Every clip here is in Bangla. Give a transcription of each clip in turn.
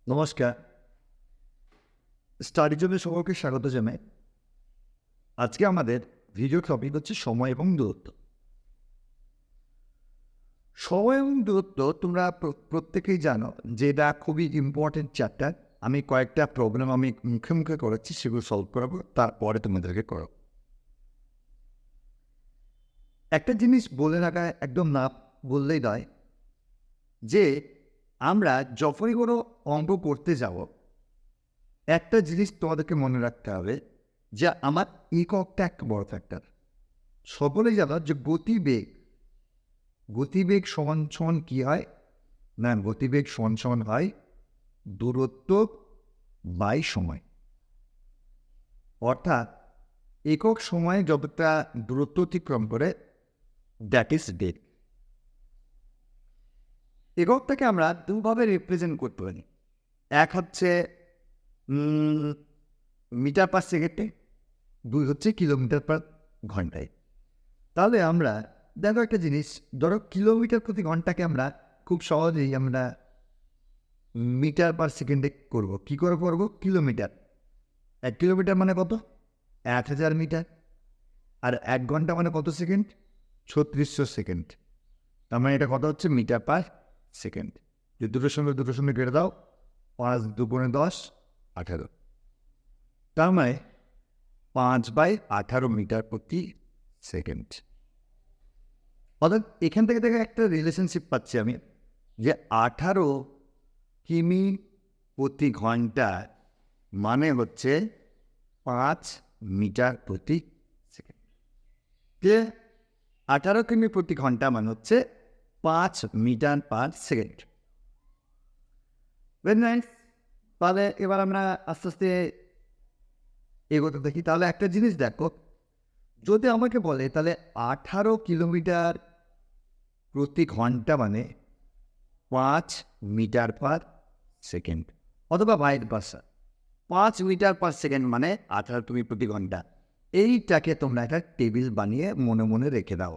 নমস্কার। স্টাডি জোনে সকলকে স্বাগত জানাই। আজকে আমাদের ভিডিও টপিক হচ্ছে সময় এবং দূরত্ব। সময় এবং দূরত্ব তোমরা প্রত্যেকেই জানো যে এটা খুবই ইম্পর্টেন্ট চ্যাপ্টার। আমি কয়েকটা প্রবলেম মুখে মুখে করেছি, সেগুলো সলভ করাবো, তারপরে তোমাদেরকে করো। একটা জিনিস বলে রাখা একদম না বললেই নয় যে আমরা যখনই কোনো অঙ্ক করতে যাব, একটা জিনিস তোমাদেরকে মনে রাখতে হবে যে আমার এককটা একটা বড় ফ্যাক্টর। সকলেই জানো যে গতিবেগ সমান সমান কি হয় না, গতিবেগ সমান সমান হয় দূরত্ব বাই সময়। অর্থাৎ একক সময়ে যতটা দূরত্ব অতিক্রম করে, দ্যাট ইজ বেগ। এককটাকে আমরা দুভাবে রিপ্রেজেন্ট করতে পারি। এক হচ্ছে মিটার পার সেকেন্ডে, দুই হচ্ছে কিলোমিটার পার ঘন্টায়। তাহলে আমরা দেখো একটা জিনিস, ধরো কিলোমিটার প্রতি ঘন্টাকে আমরা খুব সহজেই আমরা মিটার পার সেকেন্ডে করব। কী করে করব? কিলোমিটার। 1 কিলোমিটার মানে কত? 1000 মিটার। আর 1 ঘন্টা মানে কত সেকেন্ড? 3600 সেকেন্ড। তার মানে এটা কত হচ্ছে? Metre per second. যে দুটোর সঙ্গে কেটে দাও, 5 2 10 18। তার মানে 5/18 মিটার প্রতি সেকেন্ড। অর্থাৎ এখান থেকে একটা রিলেশনশিপ পাচ্ছি আমি, যে 18 কিমি প্রতি ঘন্টা মানে হচ্ছে 5 মিটার প্রতি সেকেন্ড। যে 18 কিমি প্রতি ঘন্টা মানে হচ্ছে 5 metre per second. Very nice. তাহলে এবার আমরা আস্তে আস্তে এগোতে দেখি। তাহলে একটা জিনিস দেখো, যদি আমাকে বলে তাহলে 18 কিলোমিটার প্রতি ঘন্টা মানে 5 মিটার পার সেকেন্ড, অথবা vice versa. 5 metre per second মানে 18 কিমি প্রতি ঘন্টা। এইটাকে তোমরা একটা টেবিল বানিয়ে মনে মনে রেখে দাও।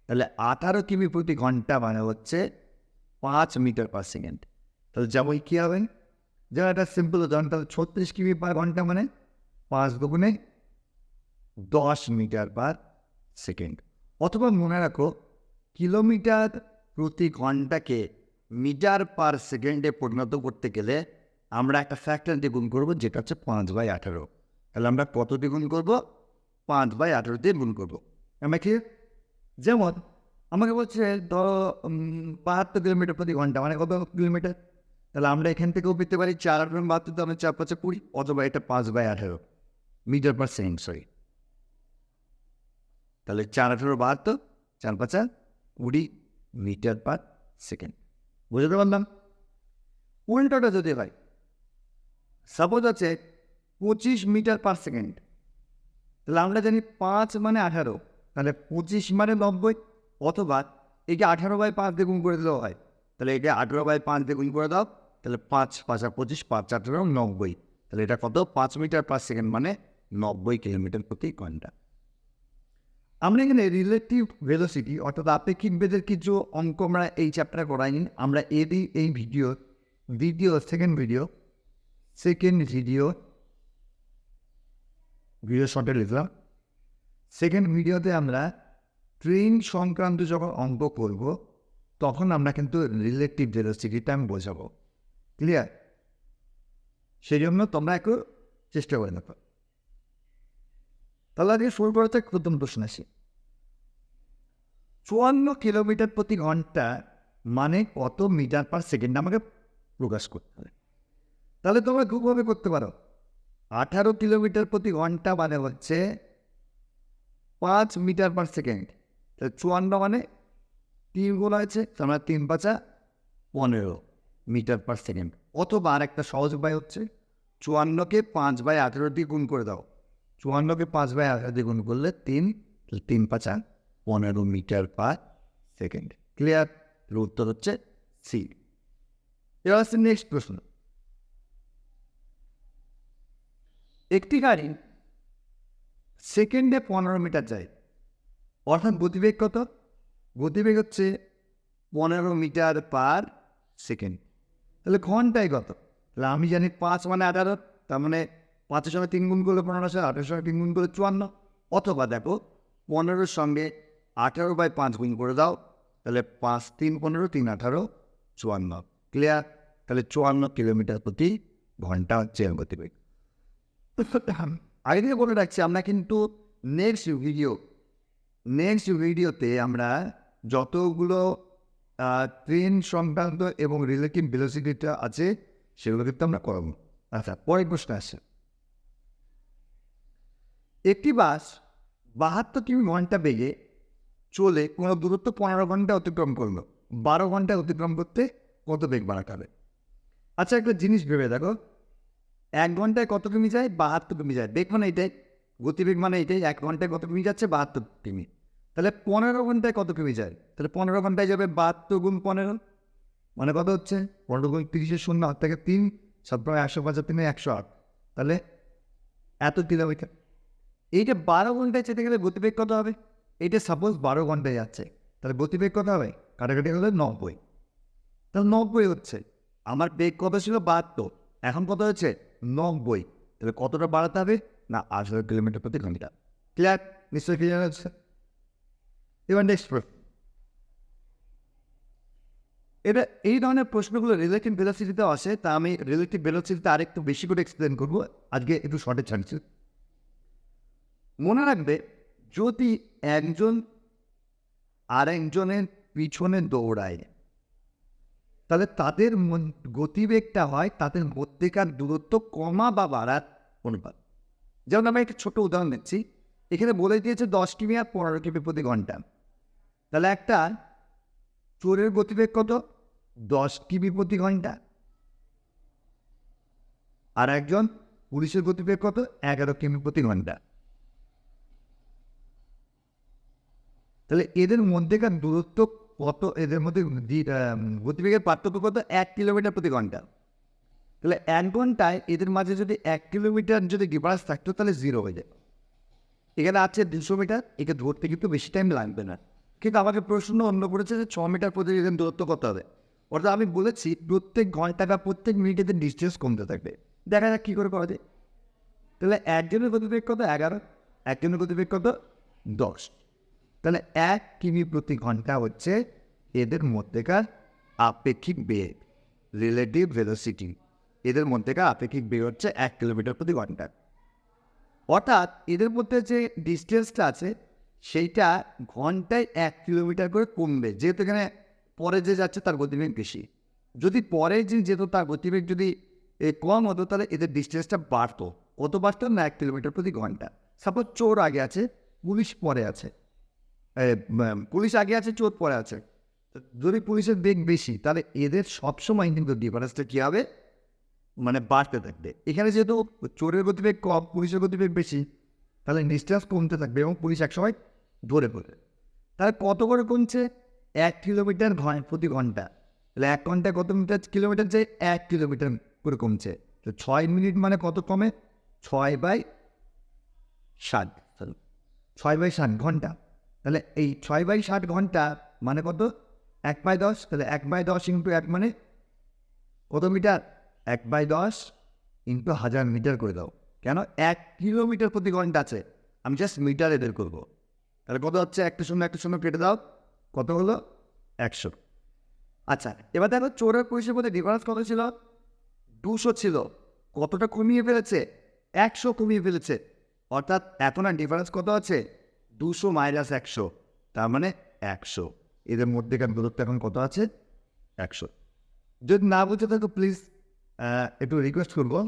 তাহলে 18 কিমি প্রতি ঘন্টা মানে হচ্ছে 5 মিটার পার সেকেন্ড। তাহলে যেমন কী হবে, যেমন একটা সিম্পল উদাহরণ, তাহলে 36 কিমি পার ঘন্টা মানে 5 দুগুণে 10 মিটার পার সেকেন্ড। অথবা মনে রাখো, কিলোমিটার প্রতি ঘন্টাকে মিটার পার সেকেন্ডে পরিণত করতে গেলে আমরা একটা ফ্যাক্টর দিয়ে গুণ করবো, যেটা হচ্ছে 5/18। তাহলে আমরা কত দিয়ে গুণ করবো? 5/18 দিয়ে গুণ করবো। আমরা কি, যেমন আমাকে বলছে ধরো 72 কিলোমিটার প্রতি ঘন্টা মানে কত কিলোমিটার? তাহলে আমরা এখান থেকেও পেতে পারি 4/72, তো আমরা 4×5 20, অথবা এটা 5/18 মিটার পার সেকেন্ড, সরি। তাহলে 4×18 = 72, 4×5 20 মিটার পার সেকেন্ড। বুঝতে পারলাম? উল্টোটা যদি হয়, সাপোজ আছে 25 মিটার পার সেকেন্ড, তাহলে আমরা জানি 5 মানে 18, তাহলে 25 মানে 90, অথবা একে 18/5 দিয়ে গুণ করে দিলেও হয়। তাহলে একে 18/5 দিয়ে গুণ করে দাও, তাহলে 5 5 25, 5 18 90। তাহলে এটা কত? 5 মিটার পার সেকেন্ড মানে 90 কিলোমিটার প্রতি ঘন্টা। আমরা এখানে রিলেটিভ ভেলোসিটি অর্থাৎ আপেক্ষিক বেগের কিছু অঙ্ক আমরা এই চ্যাপ্টারে করাইনি। আমরা এই সেকেন্ড ভিডিও শর্টে লিখলাম। সেকেন্ড ভিডিওতে আমরা ট্রেন সংক্রান্ত যখন অঙ্ক করব, তখন আমরা কিন্তু রিলেটিভ ভেলোসিটিটা আমি বোঝাবো। ক্লিয়ার? সেই জন্য তোমরা একটু চেষ্টা করে দেখো। তাহলে আজকে শুরু করা যাক। প্রথম প্রশ্ন আসি, 54 কিলোমিটার প্রতি ঘন্টা মানে কত মিটার পার সেকেন্ড আমাকে প্রকাশ করতে হবে। তাহলে তোমরা দুভাবে করতে পারো। 18 কিলোমিটার প্রতি ঘন্টা মানে হচ্ছে 5 মিটার পার সেকেন্ড। তাহলে 54 মানে 3 গুণ আছে, আমরা 3×5 = 15 মিটার পার সেকেন্ড। অথবা আর একটা সহজ উপায় হচ্ছে 54কে 5/18 দিয়ে গুণ করে দাও। 54কে 5/18 দিয়ে গুণ করলে 3, 3×5 = 15 মিটার পার সেকেন্ড। ক্লিয়ার? উত্তর হচ্ছে সি। এবার হচ্ছে নেক্সট প্রশ্ন। একটি গাড়ি সেকেন্ডে 15 মিটার যায়, অর্থাৎ গতিবেগ কত? গতিবেগ হচ্ছে 15 মিটার পার সেকেন্ড। তাহলে ঘন্টায় কত? তাহলে আমি জানি 5 মানে 18, তার মানে 5-এর সঙ্গে 3 গুণ করলে 15 আসে, 8-এর সঙ্গে 3 গুণ করলে 54। অথবা দেখো 15-র সঙ্গে 18/5 গুণ করে দাও, তাহলে 5 3 15, 3 18 54। ক্লিয়ার? তাহলে 54 কিলোমিটার প্রতি ঘন্টা হচ্ছে এর গতিবেগ। আগে থেকে বলে রাখছি, আমরা কিন্তু নেক্সট ভিডিওতে আমরা যতগুলো ট্রেন সংক্রান্ত এবং রিলেটিভ ভেলোসিটিটা আছে সেগুলো কিন্তু আমরা করাবো। আচ্ছা, পরের প্রশ্ন আসে, একটি বাস 72 কিমি ঘন্টা বেগে চলে কোনো দূরত্ব 15 ঘন্টা অতিক্রম করলো, 12 ঘন্টা অতিক্রম করতে কত বেগ বাড়াতে হবে? আচ্ছা, একটা জিনিস ভেবে দেখো, 1 ঘন্টায় কত কিমি যায়? 72 কিমি যায়। বেগ মানে এটাই, গতিবেগ মানে এটাই। 1 ঘন্টায় কত কিমি যাচ্ছে? 72 কিমি। তাহলে 15 ঘন্টায় কত কিমি যায়? তাহলে 15 ঘন্টায় যাবে 72 গুণ 15, মানে কত হচ্ছে? 15 গুণ 30-এর শূন্য, হাত থেকে 3, 7 105 3 108, তাহলে এত কিলোমিটার। এইটা 12 ঘন্টায় যেতে গেলে গতিবেগ কত হবে? এইটা সাপোজ 12 ঘন্টায় যাচ্ছে, তাহলে গতিবেগ কত হবে? কাটাকাটি হলে 90, তাহলে 90 হচ্ছে। আমার বেগ কত ছিল? 72, এখন কত হচ্ছে? 90। তাহলে কতটা বাড়াতে হবে? না, 18 কিলোমিটার প্রতি ঘন্টা। ক্লিয়ার? নিশ্চয়ই ক্লিয়ার হচ্ছে। এবার নেক্সট প্রশ্ন, এটা এই ধরনের প্রশ্নগুলো রিলেটিভ ভেলোসিটিতে আসে, তা আমি রিলেটিভ ভেলোসিটিতে আরেকটু বেশি করে এক্সপ্লেন করবো, আজকে একটু শর্টে ছাড়ছি। মনে রাখবে, যদি একজন আরেকজনের পিছনে দৌড়ায়, তাহলে তাদের গতিবেগটা হয় তাদের মধ্যেকার দূরত্ব কমা বা বাড়ার অনুপাত। যেমন আমি একটা ছোট উদাহরণ দিচ্ছি, এখানে বলে দিয়েছে 10 কিমি আর 15 কিমি প্রতি ঘন্টা। তাহলে একটা চোরের গতিবেগ কত? 10 কিমি প্রতি ঘন্টা। আর একজন পুলিশের গতিবেগ কত? 11 কিমি প্রতি ঘন্টা। তাহলে এদের মধ্যেকার দূরত্ব কত? এদের মধ্যে গতিবেগের পার্থক্য কত? 1 কিলোমিটার প্রতি ঘন্টা। তাহলে 1 ঘন্টায় এদের মাঝে যদি 1 কিলোমিটার যদি ডিফারেন্স থাকতো, তাহলে 0 হয়ে যায়। এখানে আছে 200 মিটার, একে ধরতে কিন্তু বেশি টাইম লাগবে না। কিন্তু আমাকে প্রশ্ন অন্য করেছে যে 6 মিটার প্রতি এদের দূরত্ব কত হবে। অর্থাৎ আমি বলেছি প্রত্যেক ঘন্টা বা প্রত্যেক মিনিটে এদের ডিস্টেন্স কমতে থাকবে। দেখা যাক কী করে করা যায়। তাহলে একজনের গতিবেগ কত? 11, একজনের গতিবেগ কত? 10। তাহলে 1 কিমি প্রতি ঘন্টা হচ্ছে এদের মধ্যেকার আপেক্ষিক বেগ, রিলেটিভ ভেলোসিটি। এদের মধ্যেকার আপেক্ষিক বেগ হচ্ছে 1 কিলোমিটার প্রতি ঘন্টা। অর্থাৎ এদের মধ্যে যে ডিস্টেন্সটা আছে সেইটা ঘন্টায় 1 কিলোমিটার করে কমবে, যেহেতু এখানে পরে যে যাচ্ছে তার গতিবেগ বেশি। যদি পরে যে যেত তার গতিবেগ যদি কম হতো, তাহলে এদের ডিস্টেন্সটা বাড়তো। কত বাড়তো? না, 1 কিলোমিটার প্রতি ঘন্টা। সাপোজ চোর আগে আছে, পুলিশ পরে আছে, পুলিশ আগে আছে, চোর পরে আছে। যদি পুলিশের বেগ বেশি, তাহলে এদের সবসময় কিন্তু ডিফারেন্সটা কী হবে? মানে বাড়তে থাকবে। এখানে যেহেতু চোরের গতিবেগ কম, পুলিশের গতিবেগ বেশি, তাহলে ডিস্টেন্স কমতে থাকবে এবং পুলিশ একসময় ধরে পড়বে। তাহলে কত করে কমছে? 1 কিলোমিটার প্রতি ঘন্টা। তাহলে 1 ঘন্টায় কত কিলোমিটার যায়? 1 কিলোমিটার করে কমছে। তো 6 মিনিট মানে কত কমে? 6/60, 6/60 ঘন্টা। তাহলে এই 6/60 ঘন্টা মানে কত? 1/10। তাহলে 1/10 ইন্টু 1 মানে কত মিটার? 1/10 ইন্টু 1000 মিটার করে দাও। কেন? 1 কিলোমিটার প্রতি ঘন্টা আছে, আমি জাস্ট মিটারে বের করবো। তাহলে কত হচ্ছে? একটা শূন্য কেটে দাও, কত হলো? 100। আচ্ছা, এবার দেখো চোরের পুলিশের মধ্যে ডিফারেন্স কত ছিল? 200 ছিল। কতটা কমিয়ে ফেলেছে? 100 কমিয়ে ফেলেছে। অর্থাৎ এখন আর ডিফারেন্স কত আছে? 200 মাইনাস 100, তার মানে 100। এদের মধ্যেকার দূরত্ব এখন কত আছে? 100। যদি না বুঝে থাকো প্লিজ একটু রিকোয়েস্ট করবো,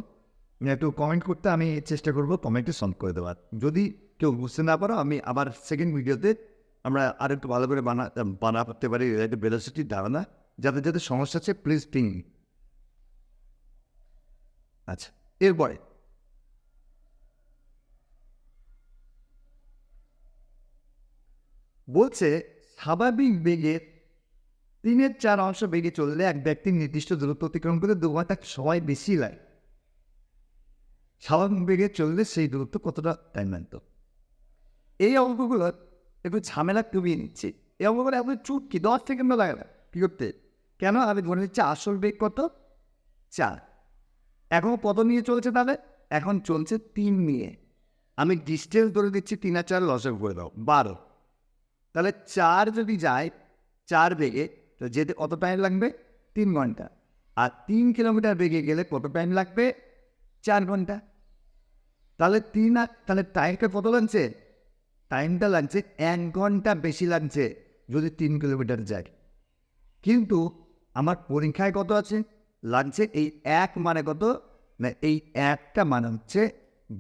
একটু কমেন্ট করতে, আমি চেষ্টা করবো কমেন্টে সলভ করে দেওয়ার। যদি কেউ বুঝতে না পারো, আমি আবার সেকেন্ড ভিডিওতে আমরা আর একটু ভালো করে বানাতে পারি রিলেটিভ ভেলোসিটির ধারণা। যাদের যাদের সমস্যা আছে প্লিজ পিং। আচ্ছা, এরপরে বলছে স্বাভাবিক বেগের 3/4 অংশ বেগে চললে এক ব্যক্তির নির্দিষ্ট দূরত্ব অতিক্রম করে 2 ঘন্টা সময় বেশি লাগে। স্বাভাবিক বেগে চললে সেই দূরত্ব কতটা টাইম লাগতো? এই অঙ্কগুলো একটু ঝামেলা কমিয়ে নিচ্ছে। এই অঙ্কগুলো এখন চুটকি 10 সেকেন্ড লাগে না কী করতে। কেন? আমি ধরে নিচ্ছি আসল বেগ কত? 4। এখন কত নিয়ে চলছে তাহলে? এখন চলছে 3 নিয়ে। আমি ডিস্টেন্স ধরে দিচ্ছি 3 আর 4 লসাগু করে দাও 12। তাহলে 4 যদি যায় 4 বেগে, তো যেতে কত টাইম লাগবে? 3 ঘন্টা। আর 3 কিলোমিটার বেগে গেলে কত টাইম লাগবে? 4 ঘন্টা। তাহলে তাহলে টাইমটা কত লাগছে? টাইমটা লাগছে 1 ঘন্টা বেশি লাগছে যদি 3 কিলোমিটার যায়। কিন্তু আমার পরীক্ষায় কত আছে? লাগছে এই 1 মানে কত? না, এই 1টা মানে হচ্ছে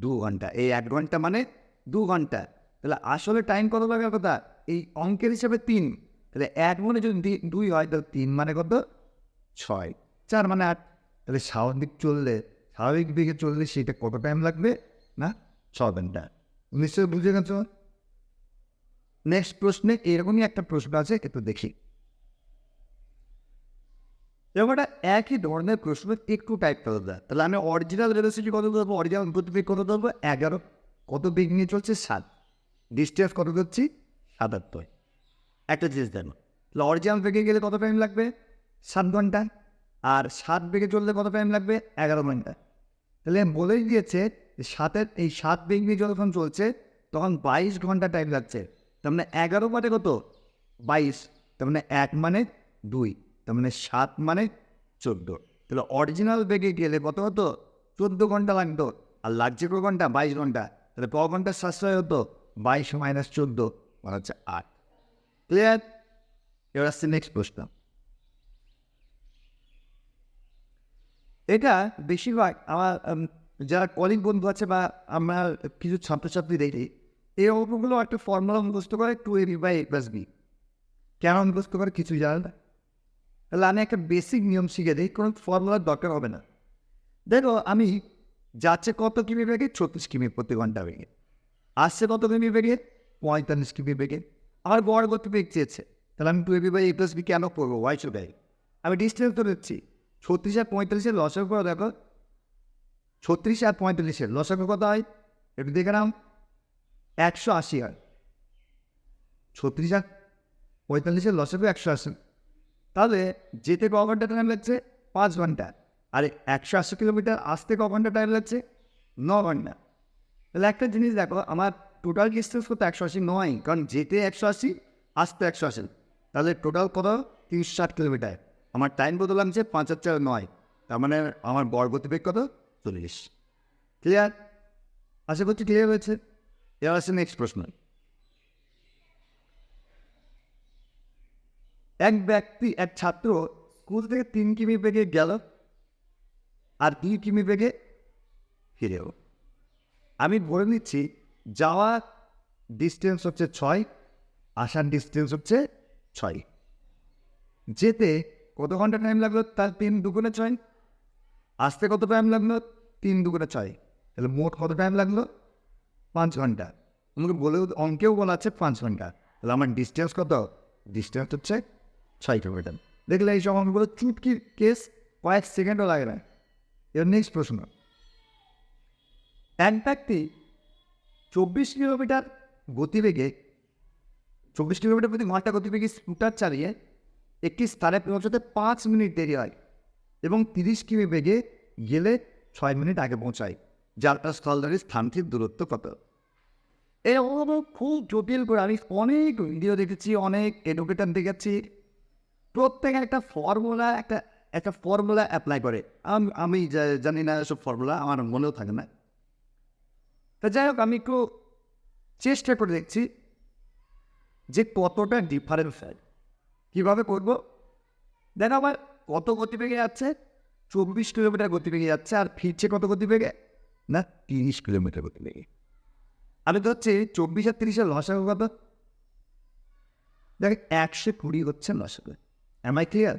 2 ঘন্টা। এই 1 ঘন্টা মানে 2 ঘন্টা। তাহলে আসলে টাইম কত লাগার কথা? এই অঙ্কের হিসাবে 3। তাহলে 1 মানে যদি 2 হয়, তাহলে 3 মানে কত? 6, 4 মানে 8। তাহলে স্বাভাবিক বেগে চললে সেটা কত টাইম লাগবে? না, 6 ঘন্টা। নিশ্চয়ই বুঝে গেছ? নেক্সট প্রশ্নে এরকমই একটা প্রশ্ন আছে, একটু দেখি। এবার একই ধরনের প্রশ্ন একটু টাইপ করে দেয়। তাহলে আমি অরিজিনাল ভেলোসিটি কত ধরবো? অরিজিনাল গতিবেগ কত ধরবো? 11। কত বেগ নিয়ে চলছে? 7। ডিস্টেন্স কত ধরছি? 77। একটা জিনিস দেখো, তাহলে অরিজিনাল বেগে গেলে কত টাইম লাগবে? 7 ঘন্টা। আর 7 বেগে চললে কত টাইম লাগবে? 11 ঘন্টা। তাহলে বলেই দিয়েছে যে 7 বেগ নিয়ে যখন চলছে তখন 22 ঘন্টা টাইম লাগছে। তার মানে 11 মানে কত? 22। তার মানে 1 মানে 2। তার মানে 7 মানে 14। তাহলে অরিজিনাল বেগে গেলে কত হতো? 14 ঘন্টা লাগতো। আর লাগছে কত ঘন্টা? 22 ঘন্টা। তাহলে ক ঘন্টা সাশ্রয় হতো? 22 মাইনাস 14 মানে হচ্ছে 8। ক্লিয়ার? এবার আসছে নেক্সট প্রশ্ন। এটা বেশিরভাগ আমার যারা কলিগ বন্ধু আছে বা আমরা কিছু ছাত্রছাত্রী দেখি, এই অঙ্কগুলো একটা ফর্মুলা মুখস্থ করে 2ab/a+b। কেন মুখস্থ করে কিছুই জানে না। তাহলে আমি একটা বেসিক নিয়ম শিখে দিই, কোনো ফর্মুলার দরকার হবে না। দেখো, আমি যাচ্ছে কত কিমি বেগে? 36 কিমি প্রতি ঘন্টা বেগে। আসছে কত কিমি বেগে? 45 কিমি বেগে। আমার গড় গতিবেগ চেয়েছে, তাহলে আমি 2ab/a+b কেন করবো? Why should I? আমি ডিস্টেন্স তো দিচ্ছি 36 আর 45-এর লসাগু করে দেখো। 36 আর 45-এর লসাগু কত হয়? একটু দেখে নাও। 180 হয়। 36 আর 45-এর লসাগু 180। তাহলে যেতে ক ঘন্টা টাইম লাগছে? 5 ঘন্টা। আর 180 কিলোমিটার আসতে ক ঘন্টা টাইম লাগছে? 9 ঘন্টা। তাহলে একটা জিনিস দেখো, আমার টোটাল ডিস্টেন্স কত? 180 নয়, কারণ যেতে 180, আসতে 180। তাহলে টোটাল কত? 360 কিলোমিটার। আমার টাইম কত লাগছে? 5 আর 4 9। তার মানে আমার গড় গতিবেগ কত? 40। ক্লিয়ার? আশা করছি ক্লিয়ার হয়েছে। এবার আসছে নেক্সট প্রশ্ন। এক ছাত্র স্কুল থেকে 3 কিমি বেগে গেল আর 2 কিমি বেগে ফিরেও। আমি বলে নিচ্ছি, যাওয়ার ডিস্টেন্স হচ্ছে 6, আসার ডিস্টেন্স হচ্ছে 6। যেতে কত ঘন্টা টাইম লাগলো? তার 3 দুগুণে 6। আসতে কত টাইম লাগলো? 3 দুগুণে 6। তাহলে মোট কত টাইম লাগলো? 5 ঘন্টা। আমাকে অঙ্কেও বলা আছে 5 ঘন্টা। তাহলে আমার ডিস্টেন্স কত? ডিস্টেন্স হচ্ছে 6 কিলোমিটার। দেখলে এই সব অঙ্কগুলো চুটকি কেস, কয়েক সেকেন্ডও লাগে না। এর নেক্সট প্রশ্ন। এক ব্যক্তি 24 কিলোমিটার গতিবেগে 24 কিলোমিটার প্রতি ঘন্টা গতিবেগে স্কুটার চালিয়ে একটি স্থানে পৌঁছতে 5 মিনিট দেরি হয় এবং 30 কিমি বেগে গেলে 6 মিনিট আগে পৌঁছায়। যাত্রা স্থল ধরে স্থানটির দূরত্ব কত? এই অঙ্কগুলো খুব জটিল করে আমি অনেক ভিডিও দেখেছি, অনেক এডুকেটার দেখেছি। প্রত্যেকে একটা ফর্মুলা একটা ফর্মুলা অ্যাপ্লাই করে। আমি জানি না এসব ফর্মুলা, আমার মনেও থাকে না। তা যাই হোক, আমি একটু চেষ্টা করে দেখছি যে কতটা ডিফারেন্স হয়। কীভাবে করবো? দেখো, আমার কত গতিবেগে যাচ্ছে? 24 কিলোমিটার গতিবেগে যাচ্ছে, আর ফিরছে কত গতিবেগে? না, 30 কিলোমিটার গতিবেগে। আমি তো হচ্ছে 24 আর 30-এর লসাগু কত? দেখ, 120 হচ্ছে লসাগু। Am I clear?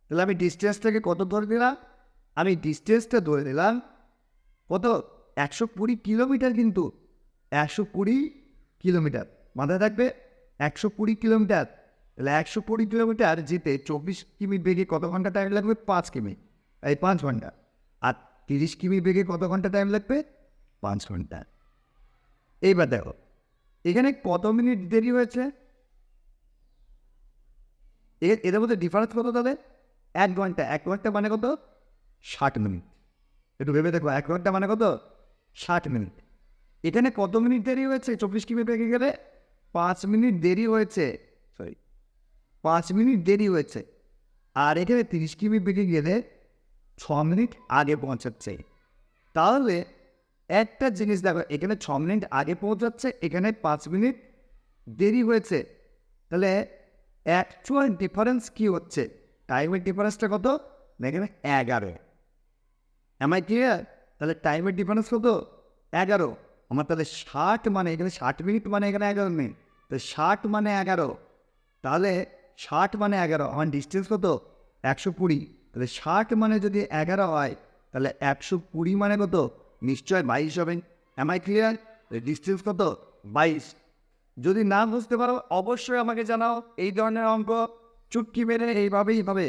তাহলে আমি ডিস্টেন্সটাকে কত ধরে দিলাম? আমি ডিস্টেন্সটা ধরে দিলাম কত? 120 কিলোমিটার। কিন্তু 120 কিলোমিটার মাথায় থাকবে। 120 কিলোমিটার। তাহলে 120 কিলোমিটার যেতে 24 কিমি বেগে কত ঘন্টা টাইম লাগবে? 5 কিমি, এই 5 ঘন্টা। আর 30 কিমি বেগে কত ঘন্টা টাইম লাগবে? 5 ঘন্টা। এইবার দেখো, এখানে কত মিনিট দেরি হয়েছে? এদের মধ্যে ডিফারেন্স কত তাহলে? 1 ঘন্টা। 1 ঘন্টা মানে কত? 60 মিনিট। একটু ভেবে দেখো 1 ঘন্টা মানে কত 60 মিনিট। এখানে কত মিনিট দেরি হয়েছে 24 কিমি বেগে গেলে 5 মিনিট দেরি হয়েছে, সরি 5 মিনিট দেরি হয়েছে। আর এখানে 30 কিমি বেগে গেলে 6 মিনিট আগে পৌঁছাচ্ছে। তাহলে একটা জিনিস দেখো, এখানে 6 মিনিট আগে পৌঁছাচ্ছে, এখানে 5 মিনিট দেরি হয়েছে। তাহলে অ্যাকচুয়াল ডিফারেন্স কি হচ্ছে? টাইমের ডিফারেন্সটা কত? না এখানে 11। I clear? তাহলে টাইমের ডিফারেন্স কত? 11। আমার তাহলে 60 মানে এখানে 60 মিনিট মানে এখানে 11 মিনিট। তো 60 মানে 11, তাহলে 60 মানে 11, আমার ডিস্টেন্স কত? 120। তাহলে 60 মানে যদি 11 হয়, তাহলে 120 মানে কত? নিশ্চয় 22 হবে। I clear? ডিস্টেন্স কত? 22। যদি না বুঝতে পারো অবশ্যই আমাকে জানাও। এই ধরনের অঙ্ক চুটকি মেরে এইভাবেই হবে।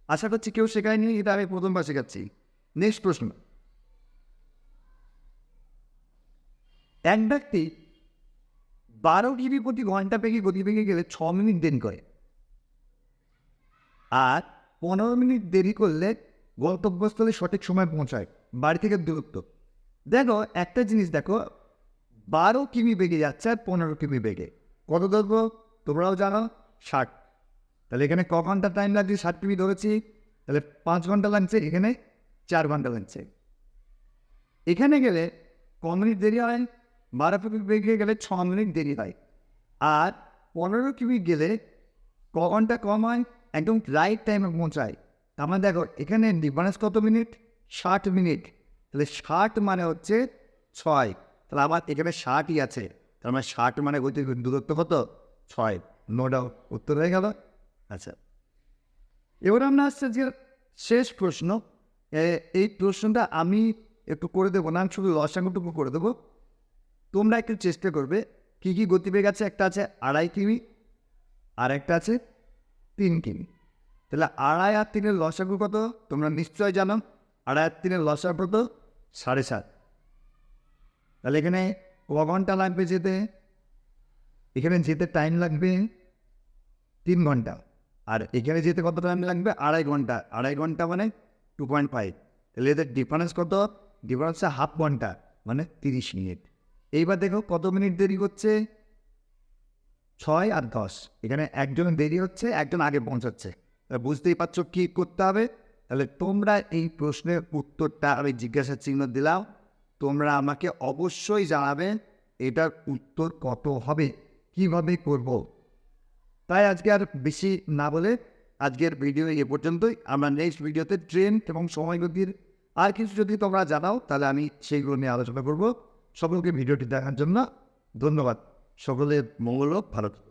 আশা করছি কেউ শেখায়নি, এটা আমি প্রথমবার শেখাচ্ছি। নেক্সট প্রশ্ন, এক ব্যক্তি 12 কিমি প্রতি ঘন্টা বেগে গতিবেগে গেলে 6 মিনিট দেরি করে, আর 15 মিনিট দেরি করলে গন্তব্যস্থলে সঠিক সময় পৌঁছায়। বাড়ি থেকে দূরত্ব দেখো, একটা জিনিস দেখো, 12 কিমি বেগে যাচ্ছে আর 15 কিমি বেগে, কত দূরত্ব তোমরাও জানো? 60। তাহলে এখানে ক ঘন্টা টাইম লাগছে? 60 কিমি ধরেছি, তাহলে 5 ঘন্টা লাগছে, এখানে 4 ঘন্টা লাগছে। এখানে গেলে ক মিনিট দেরি হয়? 12 কিমি বেগে গেলে 6 মিনিট দেরি হয়। আর 15 কিমি গেলে ক ঘন্টা কম হয়? একদম রাইট টাইমে পৌঁছায়। তার মানে দেখো এখানে ডিফারেন্স কত মিনিট? 60 মিনিট। তাহলে 60 মানে হচ্ছে 6। তাহলে আবার এখানে 60ই আছে, তার মানে 60 মানে গতির দূরত্ব কত? 6। নো ডাউট উত্তর হয়ে গেল। আচ্ছা, এবার আমরা আসছে যে শেষ প্রশ্ন। এই প্রশ্নটা আমি একটু করে দেবো না, আমি শুধু লসাগুটুকু করে দেবো। তোমরা একটু চেষ্টা করবে কী কী গতিবেগ আছে। একটা আছে 2.5 কিমি, আর একটা আছে 3 কিমি। তাহলে 2.5 আর 3-এর লসাগু কত তোমরা নিশ্চয় জানো? 2.5 আর 3-এর লসাগু কত? 7.5। তাহলে এখানে ক ঘন্টা লাগবে যেতে? এখানে যেতে টাইম লাগবে 3 ঘন্টা, আর এখানে যেতে কত টাইম লাগবে? 2.5 ঘন্টা। 2.5 ঘন্টা মানে 2.5। তাহলে এদের ডিফারেন্স কত? ডিফারেন্স হাফ ঘন্টা, মানে 30 মিনিট। এইবার দেখো কত মিনিট দেরি হচ্ছে? 6 আর 10। এখানে একজন দেরি হচ্ছে, একজন আগে পৌঁছাচ্ছে। তাহলে বুঝতেই পারছো কী করতে হবে। তাহলে তোমরা এই প্রশ্নের উত্তরটা, আমি জিজ্ঞাসা চিহ্ন দিলাম, তোমরা আমাকে অবশ্যই জানাবে এটার উত্তর কত হবে, কীভাবে করব। তাই আজকে আর বেশি না বলে আজকের ভিডিও এ পর্যন্তই। আমরা নেক্সট ভিডিওতে ট্রেন এবং সময় গতির আর কিছু যদি তোমরা জানাও, তাহলে আমি সেইগুলো নিয়ে আলোচনা করব। সকলকে ভিডিওটি দেখার জন্য ধন্যবাদ। সকলের মঙ্গল হোক, ভালো থাকুন।